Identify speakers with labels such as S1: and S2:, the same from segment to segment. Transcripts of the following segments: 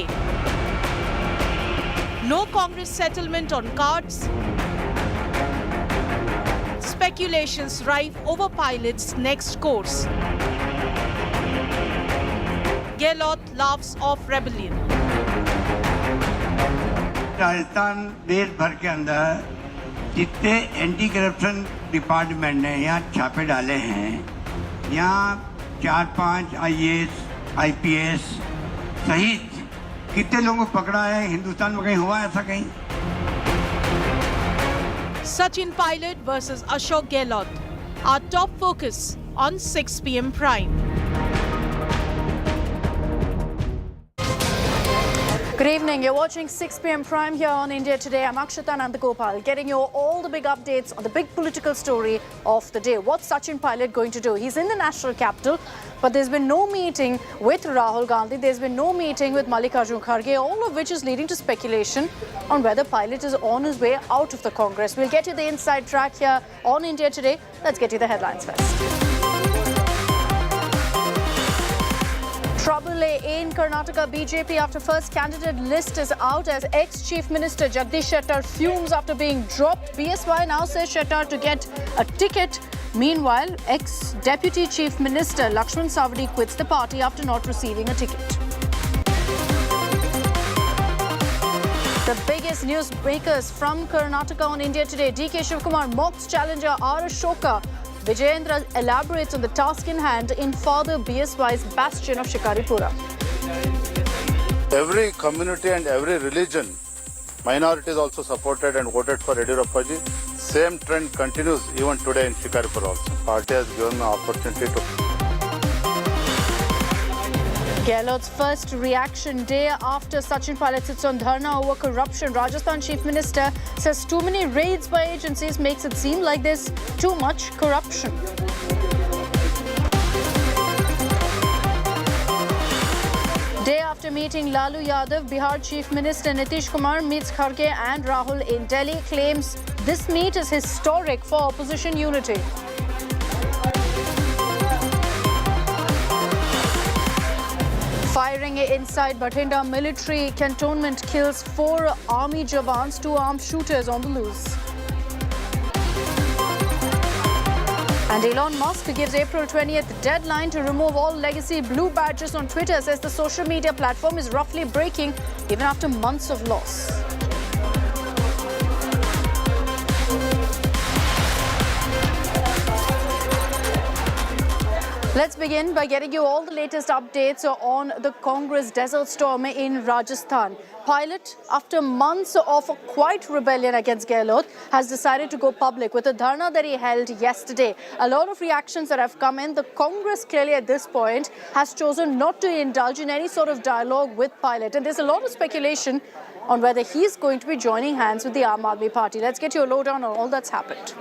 S1: Kharge. No Congress settlement on cards. Speculations rife over Pilot's next course. Gehlot laughs off rebellion.
S2: Rajasthan देश भर के अंदर जितने anti corruption department ने यहाँ छापे डाले हैं, यहाँ 4-5 IAS, IPS सहित कितने लोगों को पकड़ा है? हिंदुस्तान में कहीं हुआ ऐसा कहीं?
S1: Sachin Pilot versus Ashok Gehlot. Our top focus on 6 p.m. Prime.
S3: Good evening. You're watching 6 p.m. Prime here on India Today. I'm Akshita Nandagopal, getting you all the big updates on the big political story of the day. What's Sachin Pilot going to do? He's in the national capital, but there's been no meeting with Rahul Gandhi. There's been no meeting with Mallikarjun Kharge, all of which is leading to speculation on whether Pilot is on his way out of the Congress. We'll get you the inside track here on India Today. Let's get you the headlines first. Trouble in Karnataka BJP after first candidate list is out as ex-Chief Minister Jagdish Shettar fumes after being dropped. BSY now says Shettar to get a ticket. Meanwhile, ex-Deputy Chief Minister Lakshman Savadi quits the party after not receiving a ticket. The biggest news breakers from Karnataka on India Today. DK Shivkumar mocks challenger R. Ashoka. Vijayendra elaborates on the task in hand in Father BSY's bastion of Shikaripura.
S4: Every community and every religion, minorities also supported and voted for Yediyurappaji. Same trend continues even today in Shikaripura also. Party has given the opportunity to.
S3: Gehlot's first reaction day after Sachin Pilot sits on dharna over corruption. Rajasthan Chief Minister says too many raids by agencies makes it seem like there's too much corruption. Day after meeting Lalu Yadav, Bihar Chief Minister Nitish Kumar meets Kharge and Rahul in Delhi, claims this meet is historic for opposition unity. Firing inside Bathinda military cantonment kills 4 army jawans, 2 armed shooters on the loose. And Elon Musk gives April 20th deadline to remove all legacy blue badges on Twitter, says the social media platform is roughly breaking even after months of loss. Let's begin by getting you all the latest updates on the Congress desert storm in Rajasthan. Pilot, after months of a quiet rebellion against Gehlot, has decided to go public with a dharna that he held yesterday. A lot of reactions that have come in. The Congress clearly at this point has chosen not to indulge in any sort of dialogue with Pilot. And there's a lot of speculation on whether he's going to be joining hands with the Aam Aadmi Party. Let's get you a lowdown on all that's happened.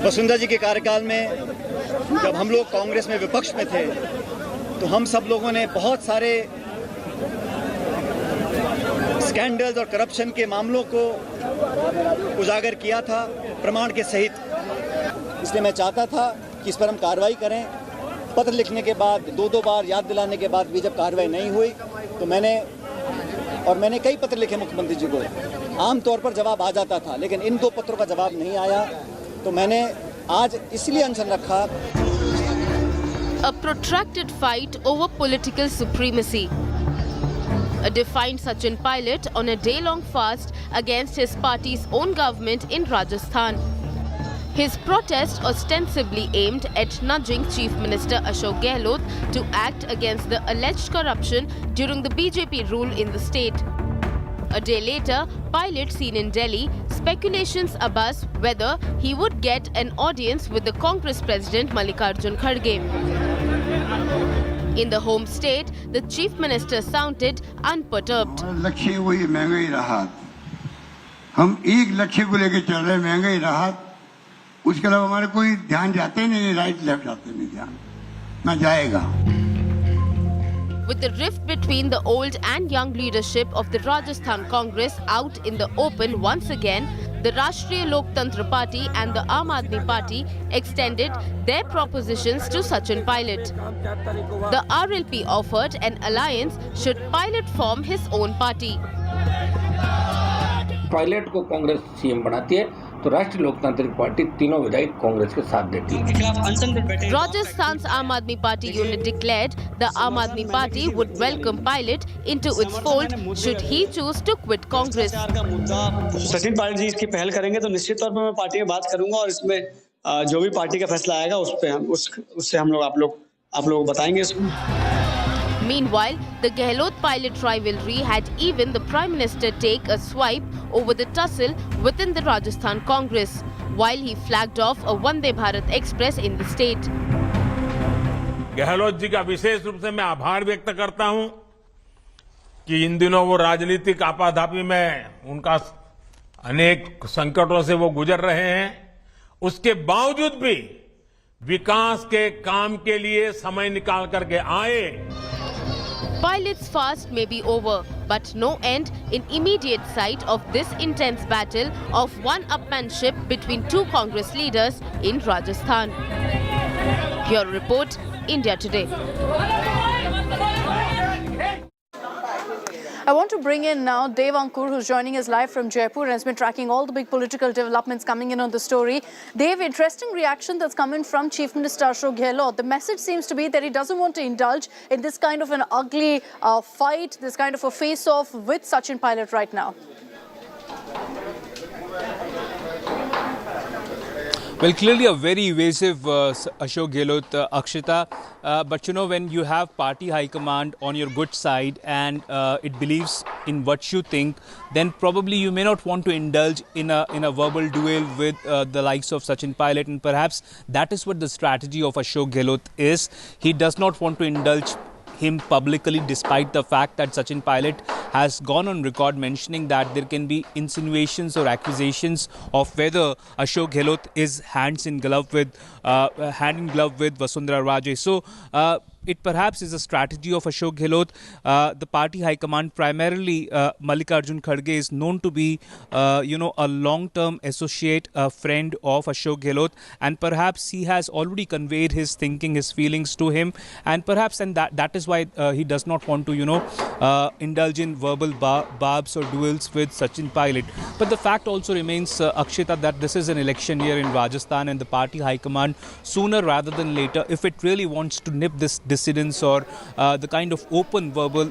S5: Vasundhara जी के कार्यकाल में जब हम लोग कांग्रेस में विपक्ष में थे तो हम सब लोगों ने बहुत सारे स्कैंडल्स और करप्शन के मामलों को उजागर किया था प्रमाण के सहित। इसलिए मैं चाहता था कि इस पर हम कार्रवाई करें। पत्र लिखने के बाद 2-2 बार याद दिलाने के बाद भी जब कार्रवाई नहीं हुई तो मैंने कई पत्र लिखे मुख्यमंत्री जी को। आमतौर पर जवाब आ जाता था, लेकिन इन 2 पत्रों का जवाब नहीं आया, तो मैंने आज इसलिए अनशन रखा।
S6: A protracted fight over political supremacy. A defiant Sachin Pilot on a day-long fast against his party's own government in Rajasthan. His protest ostensibly aimed at nudging Chief Minister Ashok Gehlot to act against the alleged corruption during the BJP rule in the state. A day later, Pilot seen in Delhi, speculations abuzz whether he would get an audience with the Congress president Mallikarjun Kharge. In the home state, the chief minister sounded unperturbed.
S2: लक्ष्य वही महंगाई राहत, हम एक लक्ष्य को लेकर चल रहे हैं, महंगाई राहत। उसके अलावा हमारे कोई ध्यान जाते नहीं, राइट लेफ्ट जाते नहीं ध्यान, ना जाएगा।
S6: With the rift between the old and young leadership of the Rajasthan Congress out in the open once again, the Rashtriya Loktantra Party and the Aam Aadmi Party extended their propositions to Sachin Pilot. The RLP offered an alliance should Pilot form his own party.
S7: Pilot को Congress CM बनाती है तो राष्ट्रीय लोकतांत्रिक party तीनों विधायक कांग्रेस के साथ देती है.
S6: Rajasthan's Aam Aadmi Party unit declared the Aam Aadmi Party would welcome Pilot into its fold should he choose to quit Congress.
S8: Sachin Pilot ji इसकी पहल करेंगे तो निश्चित तौर पर मैं पार्टी में बात करूंगा और इसमें जो भी पार्टी का फैसला आएगा उससे हम लोग आप लोग बताएंगे इसको.
S6: Meanwhile, the Gehlot Pilot rivalry had even the Prime Minister take a swipe over the tussle within the Rajasthan Congress, while he flagged off a Vande Bharat Express in the state.
S9: Gehlot ji का विशेष रूप से मैं आभार व्यक्त करता हूं कि इन दिनों वो राजनीतिक आपाधापी में उनका अनेक संकटों से वो गुजर रहे हैं. उसके बावजूद भी विकास के काम के लिए समय निकाल करके आए.
S6: Pilot's fast may be over, but no end in immediate sight of this intense battle of one-upmanship between two Congress leaders in Rajasthan. Your report, India Today.
S3: I want to bring in now Dev Ankur, who's joining us live from Jaipur and has been tracking all the big political developments coming in on the story. Dev, interesting reaction that's come in from Chief Minister Ashok Gehlot. The message seems to be that he doesn't want to indulge in this kind of an ugly fight, this kind of a face-off with Sachin Pilot right now.
S10: Well, clearly a very evasive Ashok Gehlot, Akshita. But you know, when you have party high command on your good side and it believes in what you think, then probably you may not want to indulge in a verbal duel with the likes of Sachin Pilot, and perhaps that is what the strategy of Ashok Gehlot is. He does not want to indulge him publicly, despite the fact that Sachin Pilot has gone on record mentioning that there can be insinuations or accusations of whether Ashok Gehlot is hand in glove with Vasundhara Raje. So it perhaps is a strategy of Ashok Gehlot. The party high command, primarily Mallikarjun Kharge, is known to be a long-term associate, friend of Ashok Gehlot, and perhaps he has already conveyed his thinking, his feelings to him, and perhaps that is why he does not want to indulge in verbal barbs or duels with Sachin Pilot. But the fact also remains, Akshita, that this is an election year in Rajasthan, and the party high command, sooner rather than later, if it really wants to nip this dissidence or the kind of open verbal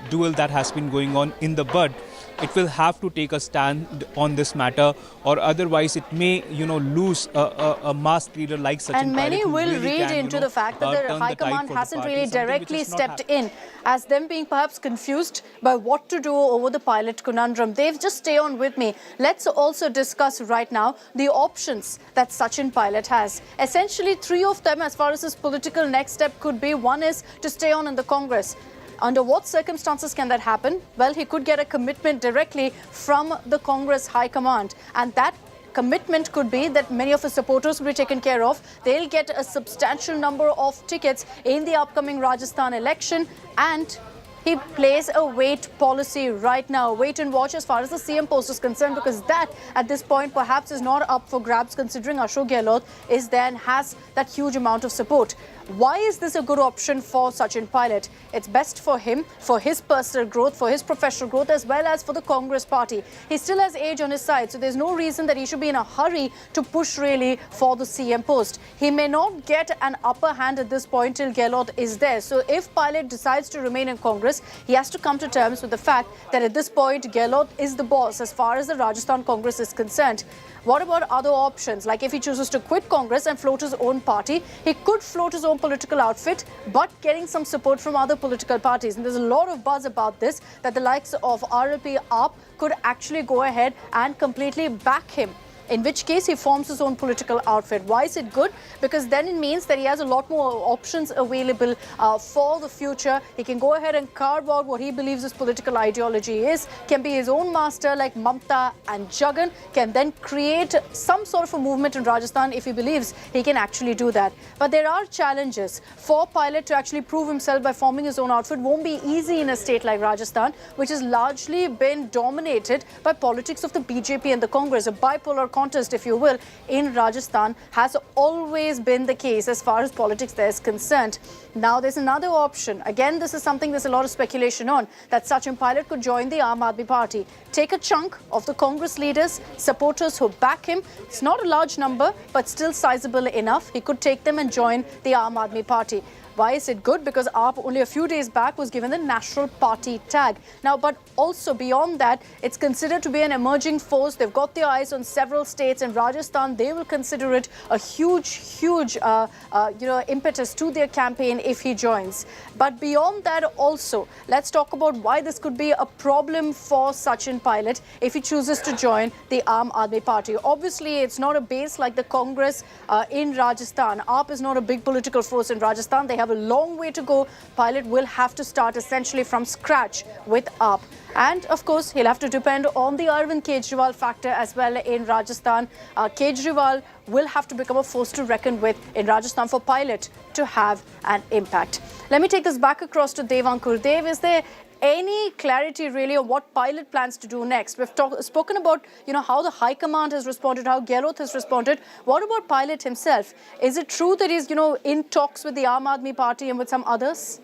S10: duel that has been going on in the bud, it will have to take a stand on this matter, or otherwise it may, lose a masked leader like Sachin Pilot.
S3: And many will read into the fact that the High Command hasn't really directly stepped in, as them being perhaps confused by what to do over the Pilot conundrum. They've just stay on with me. Let's also discuss right now the options that Sachin Pilot has. Essentially, three of them, as far as his political next step could be. One is to stay on in the Congress. Under what circumstances can that happen? Well, he could get a commitment directly from the Congress High Command, and that commitment could be that many of his supporters will be taken care of. They'll get a substantial number of tickets in the upcoming Rajasthan election, and he plays a wait policy right now. Wait and watch as far as the CM post is concerned, because that at this point perhaps is not up for grabs, considering Ashok Gehlot is there and has that huge amount of support. Why is this a good option for Sachin Pilot? It's best for him, for his personal growth, for his professional growth, as well as for the Congress party. He still has age on his side, so there's no reason that he should be in a hurry to push really for the CM post. He may not get an upper hand at this point till Gehlot is there. So if Pilot decides to remain in Congress, he has to come to terms with the fact that at this point Gehlot is the boss as far as the Rajasthan Congress is concerned. What about other options? Like if he chooses to quit Congress and float his own party, he could float his own political outfit, but getting some support from other political parties. And there's a lot of buzz about this, that the likes of RLP, AAP could actually go ahead and completely back him. in which case he forms his own political outfit. Why is it good? Because then it means that he has a lot more options available for the future. He can go ahead and carve out what he believes his political ideology is, can be his own master like Mamta and Jagan, can then create some sort of a movement in Rajasthan if he believes he can actually do that. But there are challenges. For Pilot to actually prove himself by forming his own outfit won't be easy in a state like Rajasthan, which has largely been dominated by politics of the BJP and the Congress. A bipolar contest, if you will, in Rajasthan has always been the case as far as politics there is concerned. Now there's another option. Again, this is something there's a lot of speculation on, that Sachin Pilot could join the Aam Aadmi Party. Take a chunk of the Congress leaders, supporters who back him. It's not a large number, but still sizable enough. He could take them and join the Aam Aadmi Party. Why is it good? Because AAP only a few days back was given the National Party tag. Now, but also beyond that, it's considered to be an emerging force. They've got their eyes on several states. In Rajasthan, they will consider it a huge impetus to their campaign if he joins. But beyond that also, let's talk about why this could be a problem for Sachin Pilot if he chooses to join the Aam Aadmi Party. Obviously, it's not a base like the Congress in Rajasthan. AAP is not a big political force in Rajasthan. They have a long way to go. Pilot will have to start essentially from scratch with AAP. And of course, he'll have to depend on the Arvind Kejriwal factor as well in Rajasthan. Kejriwal will have to become a force to reckon with in Rajasthan for Pilot to have an impact. Let me take this back across to Devankur. Dev, is there any clarity really on what Pilot plans to do next? We've spoken about, how the High Command has responded, how Gehlot has responded. What about Pilot himself? Is it true that he's, in talks with the Aam Aadmi Party and with some others?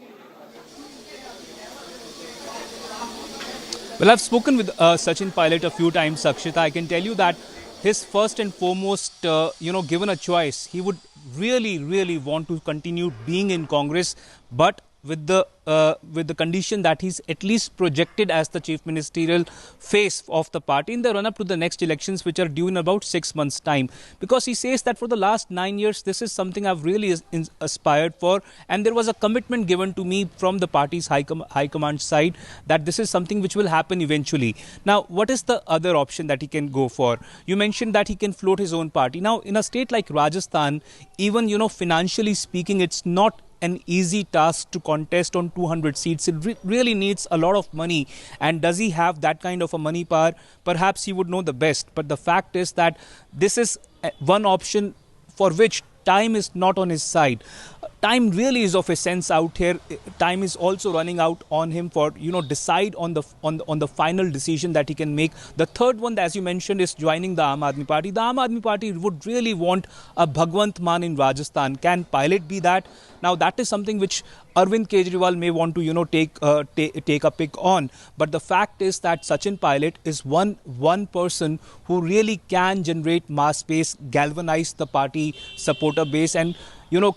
S10: Well, I've spoken with Sachin Pilot a few times, Akshita. I can tell you that his first and foremost, given a choice, he would really want to continue being in Congress, but with the condition that he's at least projected as the chief ministerial face of the party in the run-up to the next elections, which are due in about 6 months' time. Because he says that for the last 9 years, this is something I've really aspired for, and there was a commitment given to me from the party's high command side that this is something which will happen eventually. Now, what is the other option that he can go for? You mentioned that he can float his own party. Now, in a state like Rajasthan, even, financially speaking, it's not an easy task to contest on 200 seats. It really needs a lot of money. And does he have that kind of a money power? Perhaps he would know the best. But the fact is that this is one option for which time is not on his side. Time really is of essence out here. Time is also running out on him for, decide on the final decision that he can make. The third one, as you mentioned, is joining the Aam Aadmi Party. The Aam Aadmi Party would really want a Bhagwant Man in Rajasthan. Can Pilot be that? Now, that is something which Arvind Kejriwal may want to, take a pick on. But the fact is that Sachin Pilot is one person who really can generate mass base, galvanize the party supporter base, and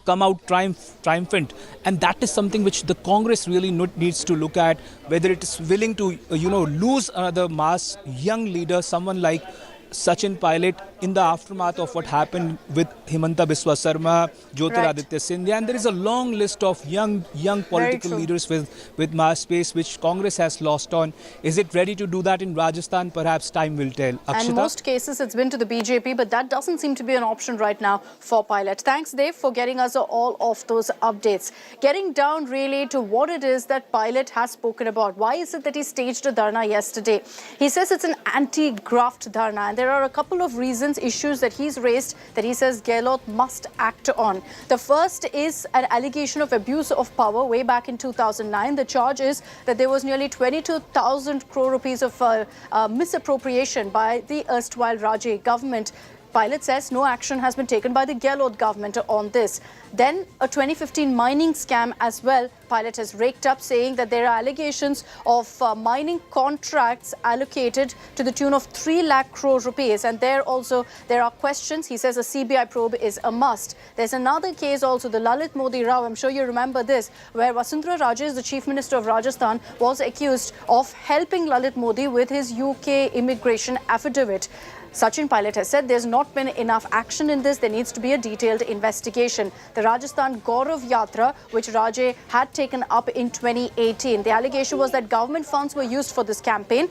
S10: come out triumphant. And that is something which the Congress really needs to look at, whether it is willing to, lose another mass young leader, someone like Sachin Pilot, in the aftermath of what happened with Himanta Biswa Sarma, Jyotiraditya Scindia, and there is a long list of young political leaders with mass space which Congress has lost on. Is it ready to do that in Rajasthan? Perhaps time will tell. Akshita?
S3: And in most cases it's been to the BJP, but that doesn't seem to be an option right now for Pilot. Thanks, Dave, for getting us all of those updates. Getting down really to what it is that Pilot has spoken about. Why is it that he staged a dharna yesterday? He says it's an anti-graft dharna, and there are a couple of issues that he's raised that he says Gehlot must act on. The first is an allegation of abuse of power way back in 2009. The charge is that there was nearly 22,000 crore rupees of misappropriation by the erstwhile Rajay government. Pilot says no action has been taken by the Gehlot government on this. Then a 2015 mining scam as well. Pilot has raked up, saying that there are allegations of mining contracts allocated to the tune of 3 lakh crore rupees. And there are questions. He says a CBI probe is a must. There's another case also, the Lalit Modi Rao, I'm sure you remember this, where Vasundhara Raje, the Chief Minister of Rajasthan, was accused of helping Lalit Modi with his UK immigration affidavit. Sachin Pilot has said there's not been enough action in this. There needs to be a detailed investigation. The Rajasthan Gaurav Yatra, which Rajay had taken up in 2018. The allegation was that government funds were used for this campaign.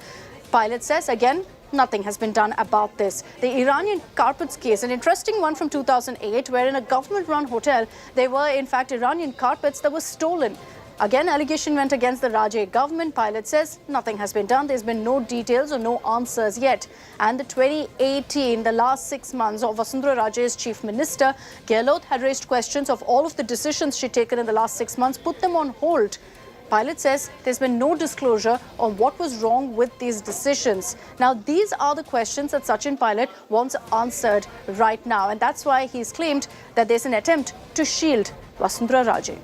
S3: Pilot says, again, nothing has been done about this. The Iranian carpets case, an interesting one from 2008, where in a government-run hotel, there were in fact Iranian carpets that were stolen. Again, allegation went against the Rajay government. Pilot says nothing has been done. There's been no details or no answers yet. And the 2018, the last 6 months of Vasundhara Rajay's chief minister, Gehlot, had raised questions of all of the decisions she'd taken in the last 6 months, put them on hold. Pilot says there's been no disclosure on what was wrong with these decisions. Now, these are the questions that Sachin Pilot wants answered right now. And that's why he's claimed that there's an attempt to shield Vasundhara Rajay.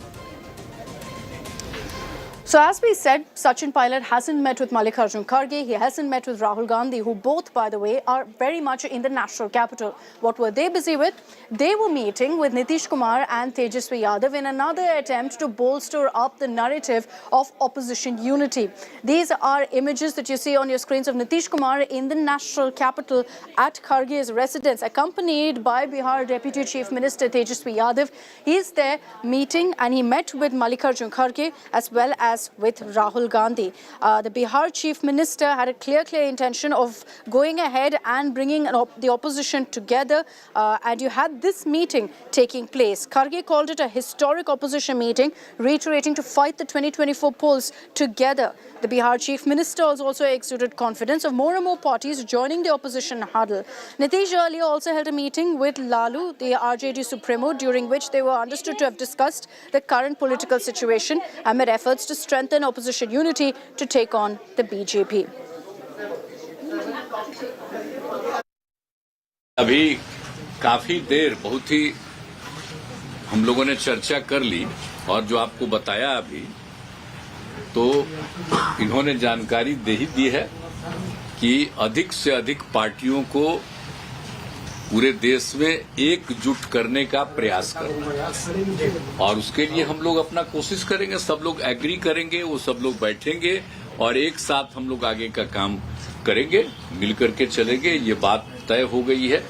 S3: So as we said, Sachin Pilot hasn't met with Mallikarjun Kharge. He hasn't met with Rahul Gandhi, who both, by the way, are very much in the national capital. What were they busy with? They were meeting with Nitish Kumar and Tejaswi Yadav in another attempt to bolster up the narrative of opposition unity. These are images that you see on your screens of Nitish Kumar in the national capital at Kharge's residence, accompanied by Bihar Deputy Chief Minister Tejaswi Yadav. He's there meeting, and he met with Mallikarjun Kharge as well as with Rahul Gandhi. The Bihar Chief Minister had a clear intention of going ahead and bringing the opposition together, and you had this meeting taking place. Kharge called it a historic opposition meeting, reiterating to fight the 2024 polls together. The Bihar Chief Minister also exuded confidence of more and more parties joining the opposition huddle. Nitish earlier also held a meeting with Lalu, the RJD Supremo, during which they were understood to have discussed the current political situation amid efforts to strengthen opposition unity to take on the BJP.
S11: अभी काफी देर बहुत ही हम लोगों ने चर्चा कर ली, और जो आपको बताया अभी, तो इन्होंने जानकारी दे ही दी है कि अधिक से अधिक पार्टियों को पूरे देश में एकजुट करने का प्रयास करना, और उसके लिए हम लोग अपना कोशिश करेंगे। सब लोग एग्री करेंगे, वो सब लोग बैठेंगे और एक साथ हम लोग आगे का काम करेंगे, मिलकर के चलेंगे। ये बात तय हो गई है,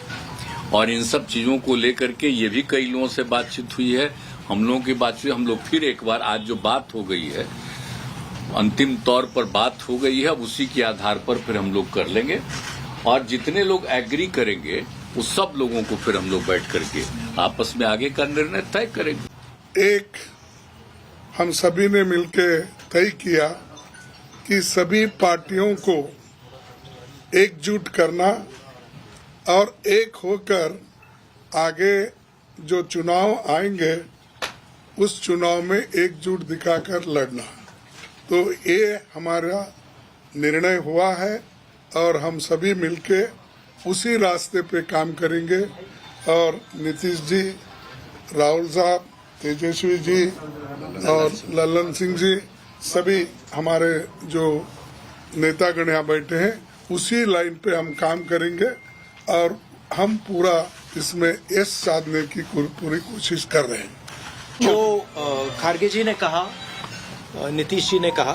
S11: और इन सब चीजों को लेकर के ये भी कई लोगों से बातचीत हुई है, हम लोगों की बात हुई। हम लोग फिर एक बार आज जो बात हो गई है, अंतिम तौर पर बात हो गई है, अब उसी के आधार पर फिर हम लोग कर लेंगे, और जितने लोग एग्री करेंगे उस सब लोगों को फिर हम लोग बैठ करके आपस में आगे का निर्णय तय करेंगे।
S12: एक हम सभी ने मिलकर तय किया कि सभी पार्टियों को एकजुट करना और एक होकर आगे जो चुनाव आएंगे उस चुनाव में एकजुट दिखाकर लड़ना। तो ये हमारा निर्णय हुआ है, और हम सभी मिलके उसी रास्ते पे काम करेंगे। और नीतीश जी, राहुल साहब, तेजस्वी जी और ललन सिंह जी, सभी हमारे जो नेतागण यहाँ बैठे हैं, उसी लाइन पे हम काम करेंगे, और हम पूरा इसमें यश साधने की पूरी कोशिश कर रहे हैं।
S13: जो खारगे जी ने कहा, नीतीश जी ने कहा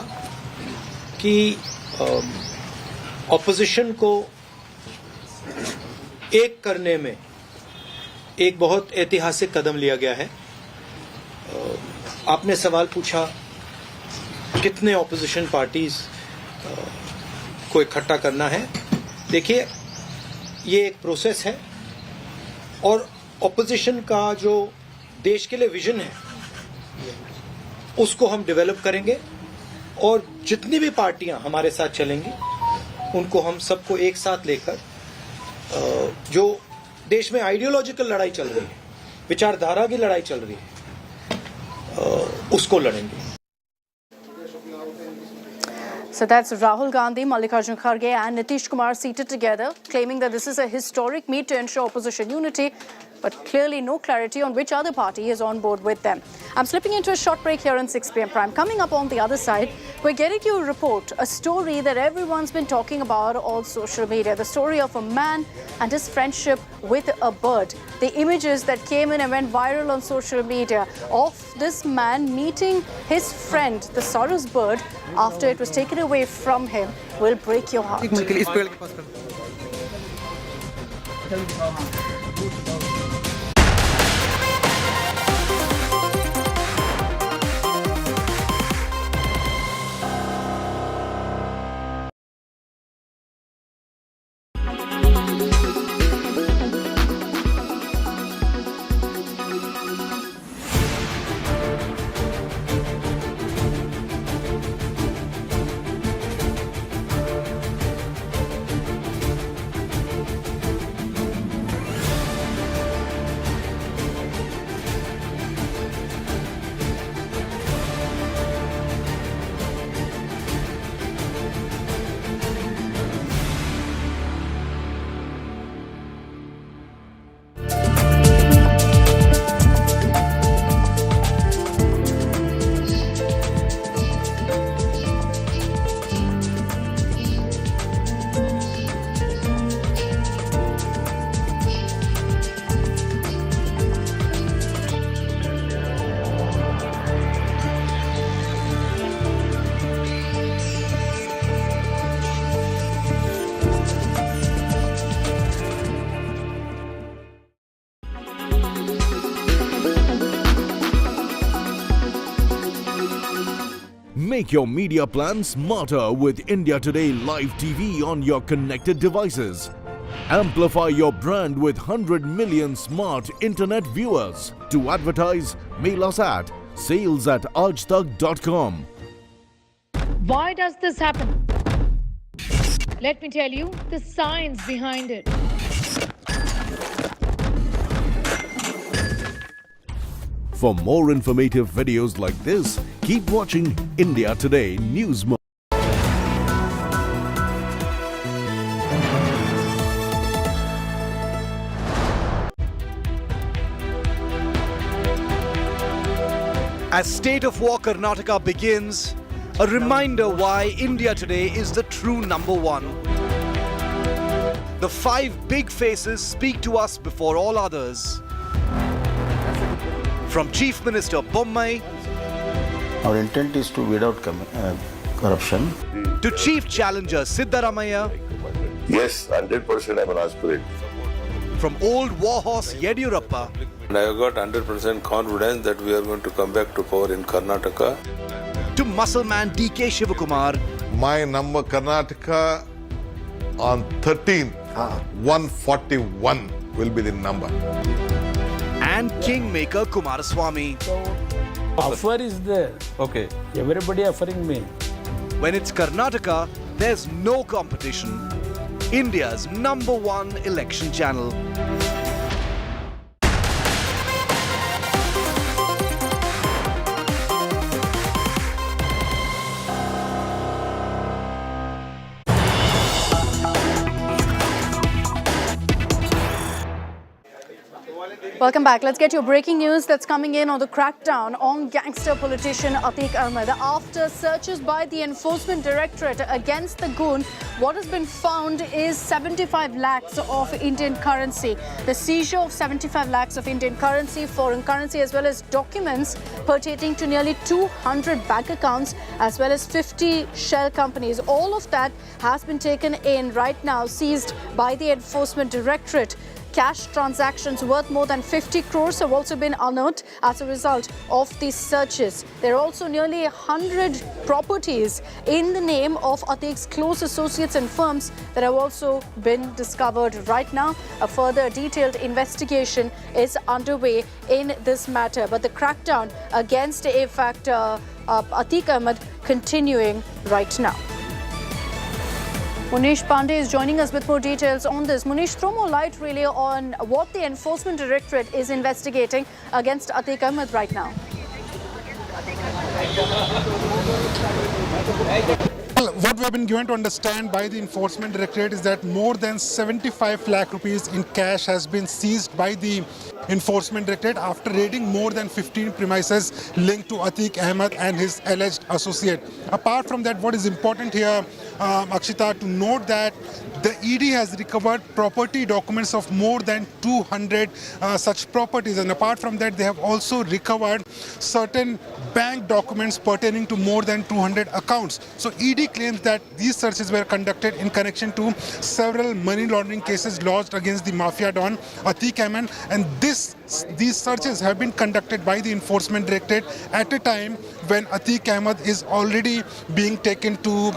S13: कि ऑपोजिशन को एक करने में एक बहुत ऐतिहासिक कदम लिया गया है। आपने सवाल पूछा कितने ऑपोजिशन पार्टीज को इकट्ठा करना है। देखिए, ये एक प्रोसेस है, और ऑपोजिशन का जो देश के लिए विजन है उसको हम डेवलप करेंगे, और जितनी भी पार्टियां हमारे साथ चलेंगी उनको हम सबको एक साथ लेकर जो देश में आइडियोलॉजिकल लड़ाई चल रही है, विचारधारा की लड़ाई चल रही है, उसको लड़ेंगे।
S3: So that's Rahul Gandhi, Mallikarjun Kharge and Nitish Kumar seated together, claiming that this is a historic meet to ensure opposition unity, but clearly no clarity on which other party is on board with them. I'm slipping into a short break here on 6 p.m. Prime. Coming up on the other side, we're getting you a report, a story that everyone's been talking about on social media, the story of a man and his friendship with a bird. The images that came in and went viral on social media of this man meeting his friend, the Saurus bird, after it was taken away from him, will break your heart.
S14: Make your media plan smarter with India Today Live TV on your connected devices. Amplify your brand with 100 million smart internet viewers. To advertise, mail us at sales@aajtak.com.
S15: Why does this happen? Let me tell you the science behind it.
S14: For more informative videos like this, keep watching India Today News Mode.
S16: As State of War Karnataka begins, a reminder why India Today is the true number one. The 5 big faces speak to us before all others. From Chief Minister Bommai,
S4: Our intent is to weed out corruption.
S16: to Chief Challenger Siddaramaiah,
S17: Yes, 100% I'm an aspirant.
S16: from old warhorse Yediyurappa,
S17: And I have got 100% confidence that we are going to come back to power in Karnataka.
S16: to muscle man DK Shivakumar,
S12: My number Karnataka on 13, 141 will be the number.
S16: and Kingmaker Kumaraswamy.
S18: Offer is there. Okay. Everybody offering me.
S16: When it's Karnataka, there's no competition. India's number one election channel.
S3: Welcome back. Let's get your breaking news that's coming in on the crackdown on gangster politician Atiq Ahmed. After searches by the Enforcement Directorate against the goon, what has been found is 75 lakhs of Indian currency. The seizure of 75 lakhs of Indian currency, foreign currency, as well as documents pertaining to nearly 200 bank accounts, as well as 50 shell companies. All of that has been taken in right now, seized by the Enforcement Directorate. Cash transactions worth more than 50 crores have also been unearthed as a result of these searches. There are also nearly 100 properties in the name of Atiq's close associates and firms that have also been discovered right now. A further detailed investigation is underway in this matter. But the crackdown against Atiq Ahmed continuing right now. Munish Pandey is joining us with more details on this. Munish, throw more light really on what the Enforcement Directorate is investigating against Atiq Ahmed right now.
S19: Well, what we have been given to understand by the Enforcement Directorate is that more than 75 lakh rupees in cash has been seized by the Enforcement Directorate after raiding more than 15 premises linked to Atiq Ahmed and his alleged associate. Apart from that, what is important here, Akshita, to note that the ED has recovered property documents of more than 200 such properties, and apart from that, they have also recovered certain bank documents pertaining to more than 200 accounts. So ED claims that these searches were conducted in connection to several money laundering cases lodged against the mafia don Atiq Ahmed, and these searches have been conducted by the Enforcement Directorate at a time when Atiq Ahmed is already being taken to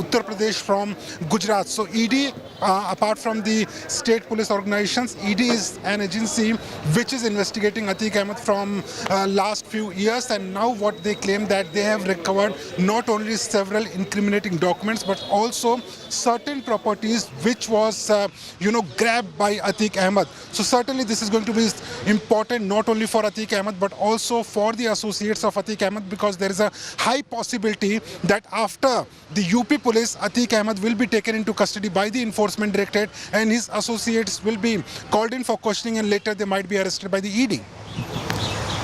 S19: Uttar Pradesh from Gujarat. So ED, apart from the state police organizations, ED is an agency which is investigating Atiq Ahmed from last few years, and now what they claim that they have recovered not only several incriminating documents but also certain properties which was grabbed by Atiq Ahmed. So certainly this is going to be important not only for Atiq Ahmed but also for the associates of Atiq Ahmed, because there is a high possibility that after the UP police, Atiq Ahmed will be taken into custody by the Enforcement Directorate and his associates will be called in for questioning, and later they might be arrested by the ED.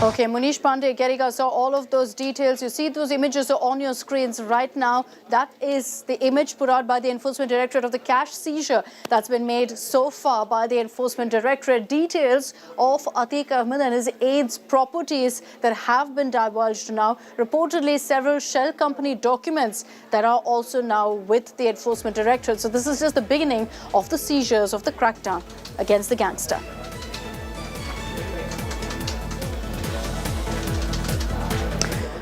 S3: Okay, Munish Pandey getting us all of those details. You see those images on your screens right now. That is the image put out by the Enforcement Directorate of the cash seizure that's been made so far by the Enforcement Directorate. Details of Atiq Ahmed and his aides' properties that have been divulged now. Reportedly, several shell company documents that are also now with the Enforcement Directorate. So this is just the beginning of the seizures of the crackdown against the gangster.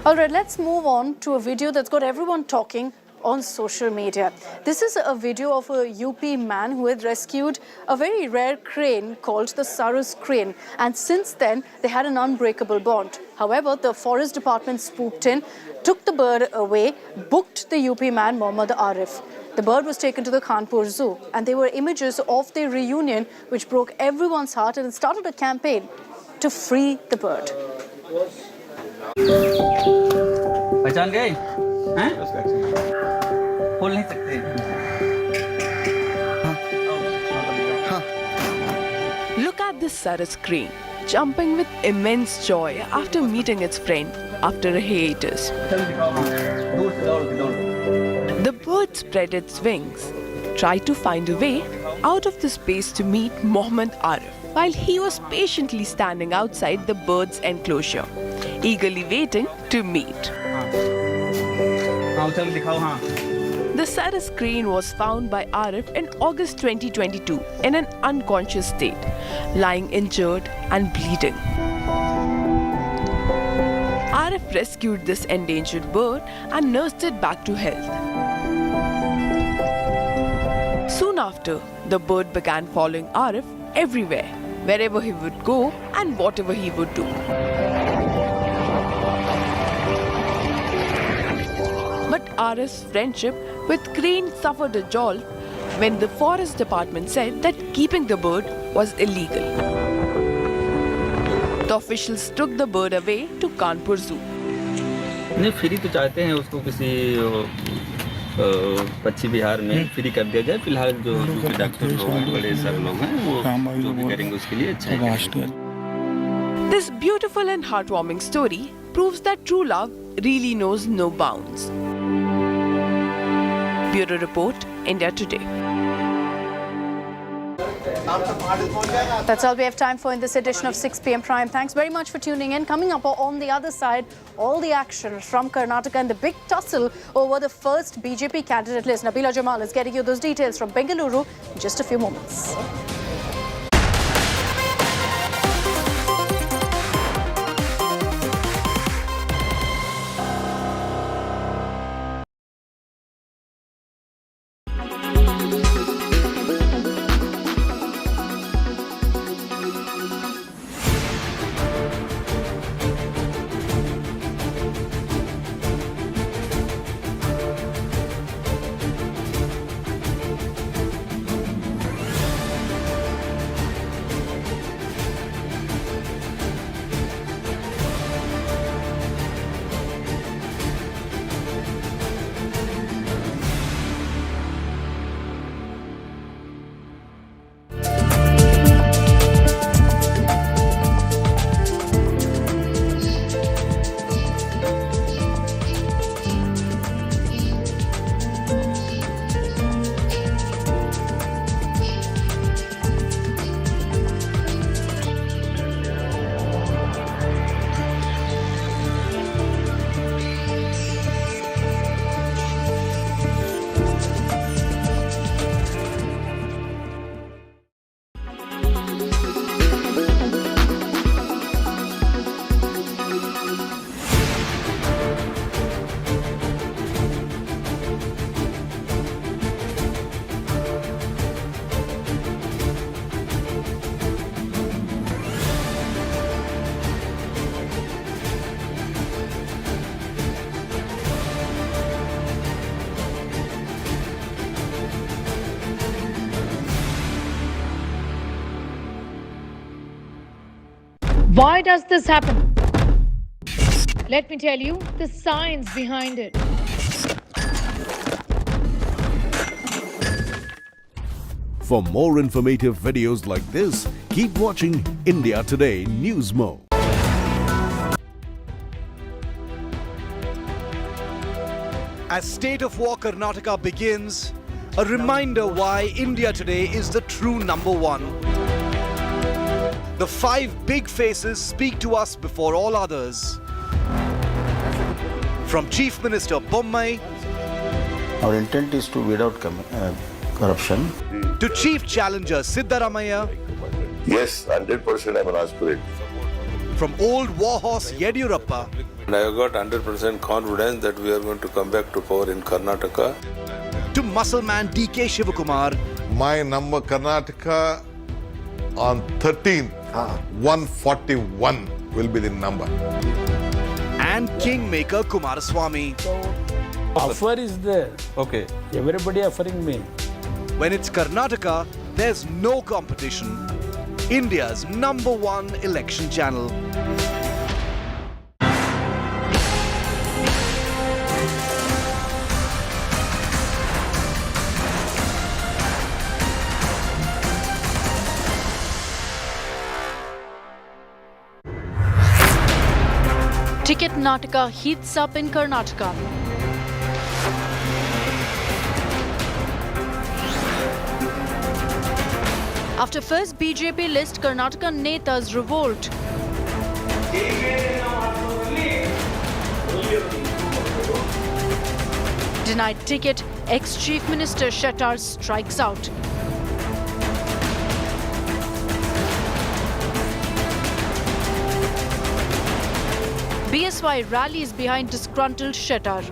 S3: All right, let's move on to a video that's got everyone talking on social media. This is a video of a UP man who had rescued a very rare crane called the Sarus crane, and since then they had an unbreakable bond. However, the forest department swooped in, took the bird away, booked the UP man Mohammad Arif. The bird was taken to the Kanpur Zoo, and there were images of their reunion which broke everyone's heart, and it started a campaign to free the bird.
S20: पहचान गए हैं? खोल नहीं सकते।
S21: Look at this Sarus crane, jumping with immense joy after meeting its friend after a hiatus. The bird spread its wings, tried to find a way out of the space to meet Mohammad Arif, while he was patiently standing outside the bird's enclosure, eagerly waiting to meet. The Sarus crane was found by Arif in August 2022 in an unconscious state, lying injured and bleeding. Arif rescued this endangered bird and nursed it back to health. Soon after, the bird began following Arif everywhere, wherever he would go and whatever he would do. But Arif's friendship with crane suffered a jolt when the forest department said that keeping the bird was illegal. The officials took the bird away to Kanpur Zoo.
S20: नहीं free तो चाहते हैं उसको किसी पश्चिम बिहार में free कर दिया जाए फिलहाल जो डॉक्टर लोग हैं बड़े सर लोग हैं वो जो भी करेंगे उसके लिए अच्छा है।
S21: This beautiful and heartwarming story proves that true love really knows no bounds. Bureau Report, India Today.
S3: That's all we have time for in this edition of 6 p.m. Prime. Thanks very much for tuning in. Coming up on the other side, all the action from Karnataka and the big tussle over the first BJP candidate list. Nabila Jamal is getting you those details from Bengaluru in just a few moments.
S15: Why does this happen? Let me tell you the science behind it.
S14: For more informative videos like this, keep watching India Today News Mo.
S16: As State of War Karnataka begins, a reminder why India today is the true number one. The 5 big faces speak to us before all others. From Chief Minister Bommai,
S17: Our intent is to weed out corruption.
S16: to Chief Challenger Siddaramaiah,
S17: Yes, 100% I'm an aspirant.
S16: from old warhorse Yediyurappa
S17: And I have got 100% confidence that we are going to come back to power in Karnataka.
S16: To muscle man DK Shivakumar,
S1: my number Karnataka on 13th, 141 will be the number.
S16: And Kingmaker Kumaraswamy.
S18: Offer is there.
S20: Okay.
S18: Everybody offering me.
S16: When it's Karnataka, there's no competition. India's #1 election channel.
S3: Ticket Natka heats up in Karnataka. After first BJP list, Karnataka Netas revolt. Denied ticket, ex-Chief Minister Shettar strikes out. BSY rallies behind disgruntled Shettar.